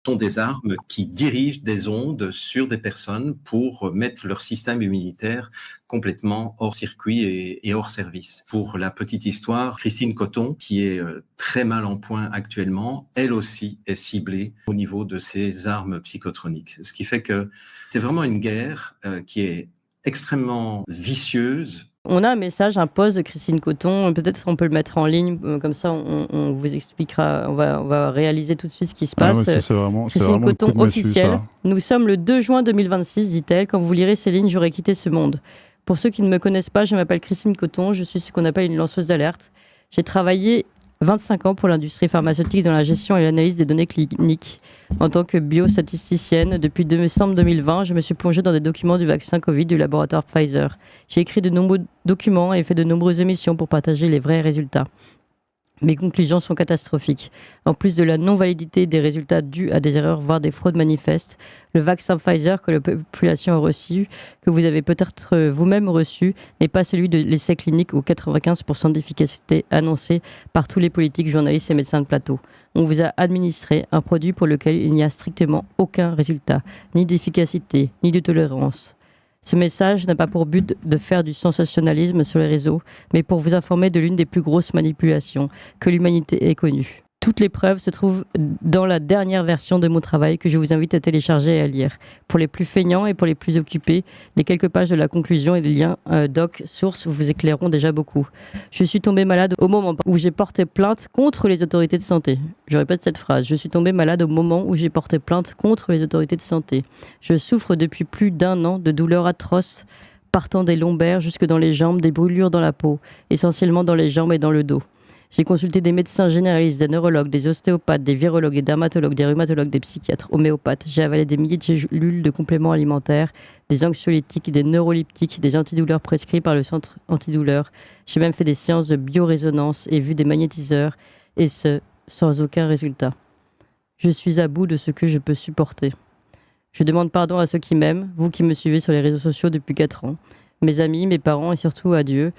sont des armes qui dirigent des ondes sur des personnes pour mettre leur système immunitaire complètement hors circuit et hors service. Pour la petite histoire, Christine Coton, qui est très mal en point actuellement, elle aussi est ciblée au niveau de ces armes psychotroniques. Ce qui fait que c'est vraiment une guerre qui est extrêmement vicieuse. On a un message, un post de Christine Coton, peut-être qu'on peut le mettre en ligne, comme ça on vous expliquera, on va réaliser tout de suite ce qui se passe. Ouais, c'est vraiment Coton officielle. Nous sommes le 2 juin 2026, dit-elle. Quand vous lirez ces lignes, j'aurai quitté ce monde. Pour ceux qui ne me connaissent pas, je m'appelle Christine Coton, je suis ce qu'on appelle une lanceuse d'alerte. J'ai travaillé 25 ans pour l'industrie pharmaceutique dans la gestion et l'analyse des données cliniques. En tant que biostatisticienne, depuis décembre 2020, je me suis plongée dans des documents du vaccin Covid du laboratoire Pfizer. J'ai écrit de nombreux documents et fait de nombreuses émissions pour partager les vrais résultats. Mes conclusions sont catastrophiques. En plus de la non-validité des résultats dus à des erreurs, voire des fraudes manifestes, le vaccin Pfizer que la population a reçu, que vous avez peut-être vous-même reçu, n'est pas celui de l'essai clinique aux 95% d'efficacité annoncé par tous les politiques, journalistes et médecins de plateau. On vous a administré un produit pour lequel il n'y a strictement aucun résultat, ni d'efficacité, ni de tolérance. Ce message n'a pas pour but de faire du sensationnalisme sur les réseaux, mais pour vous informer de l'une des plus grosses manipulations que l'humanité ait connues. Toutes les preuves se trouvent dans la dernière version de mon travail que je vous invite à télécharger et à lire. Pour les plus feignants et pour les plus occupés, les quelques pages de la conclusion et des liens doc sources vous éclaireront déjà beaucoup. Je suis tombée malade au moment où j'ai porté plainte contre les autorités de santé. Je répète cette phrase. Je suis tombée malade au moment où j'ai porté plainte contre les autorités de santé. Je souffre depuis plus d'1 an de douleurs atroces partant des lombaires jusque dans les jambes, des brûlures dans la peau, essentiellement dans les jambes et dans le dos. J'ai consulté des médecins généralistes, des neurologues, des ostéopathes, des virologues, des dermatologues, des rhumatologues, des psychiatres, homéopathes. J'ai avalé des milliers de gélules de compléments alimentaires, des anxiolytiques, des neuroleptiques, des antidouleurs prescrits par le centre antidouleur. J'ai même fait des séances de biorésonance et vu des magnétiseurs, et ce, sans aucun résultat. Je suis à bout de ce que je peux supporter. Je demande pardon à ceux qui m'aiment, vous qui me suivez sur les réseaux sociaux depuis 4 ans, mes amis, mes parents et surtout à Dieu,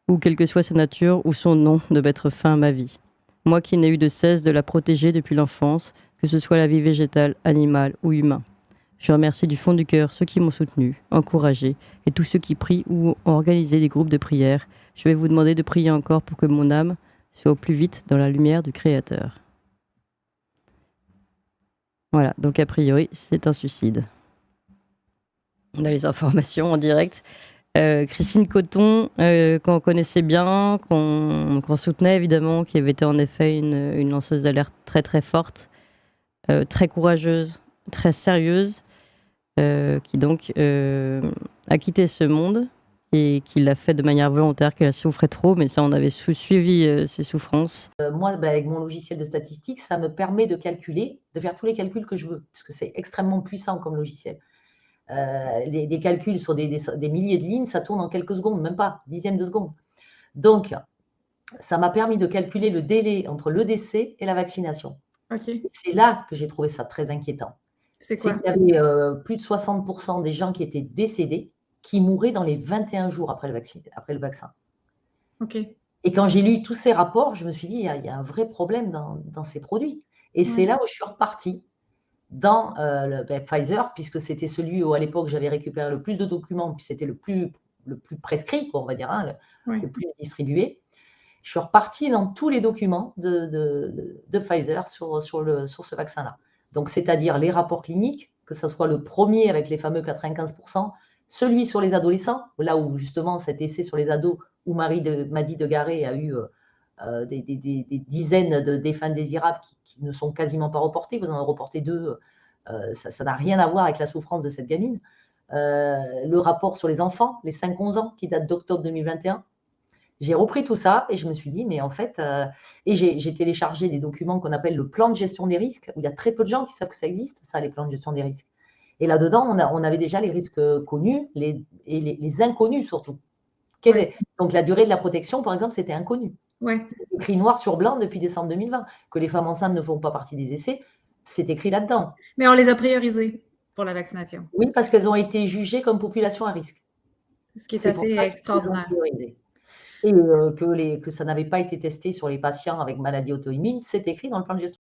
ou quelle que soit sa nature ou son nom, de mettre fin à ma vie. Moi qui n'ai eu de cesse de la protéger depuis l'enfance, que ce soit la vie végétale, animale ou humaine. Je remercie du fond du cœur ceux qui m'ont soutenu, encouragé, et tous ceux qui prient ou ont organisé des groupes de prière. Je vais vous demander de prier encore pour que mon âme soit au plus vite dans la lumière du Créateur. Voilà, donc a priori, c'est un suicide. On a les informations en direct. Christine Coton, qu'on connaissait bien, qu'on soutenait évidemment, qui avait été en effet une lanceuse d'alerte très très forte, très courageuse, très sérieuse, qui donc a quitté ce monde et qui l'a fait de manière volontaire, qu'elle souffrait trop, mais ça on avait suivi ses souffrances. Moi, avec mon logiciel de statistique, ça me permet de calculer, de faire tous les calculs que je veux, parce que c'est extrêmement puissant comme logiciel. Des calculs sur des milliers de lignes, ça tourne en quelques secondes, même pas, dizaines de secondes. Donc, ça m'a permis de calculer le délai entre le décès et la vaccination. Okay. C'est là que j'ai trouvé ça très inquiétant. C'est quoi ? qu'il y avait plus de 60% des gens qui étaient décédés qui mouraient dans les 21 jours après le vaccin. Okay. Et quand j'ai lu tous ces rapports, je me suis dit, il y a un vrai problème dans ces produits. Et c'est là où je suis repartie dans Pfizer, puisque c'était celui où à l'époque j'avais récupéré le plus de documents, puis c'était le plus prescrit, quoi, on va dire, hein, le plus distribué. Je suis repartie dans tous les documents de Pfizer sur ce vaccin-là. Donc, c'est-à-dire les rapports cliniques, que ce soit le premier avec les fameux 95%, celui sur les adolescents, là où justement cet essai sur les ados, où Madi Degaré a eu des dizaines de défunts indésirables qui ne sont quasiment pas reportés. Vous en avez reporté 2. Ça n'a rien à voir avec la souffrance de cette gamine. Le rapport sur les enfants, les 5-11 ans, qui date d'octobre 2021. J'ai repris tout ça et je me suis dit, mais en fait, et j'ai téléchargé des documents qu'on appelle le plan de gestion des risques, où il y a très peu de gens qui savent que ça existe, ça, les plans de gestion des risques. Et là-dedans, on avait déjà les risques connus et les inconnus surtout. Donc, la durée de la protection, par exemple, c'était inconnu. Ouais. C'est écrit noir sur blanc depuis décembre 2020. Que les femmes enceintes ne font pas partie des essais, c'est écrit là-dedans. Mais on les a priorisées pour la vaccination. Oui, parce qu'elles ont été jugées comme population à risque. Ce qui est assez extraordinaire. Et que ça n'avait pas été testé sur les patients avec maladies auto-immunes, c'est écrit dans le plan de gestion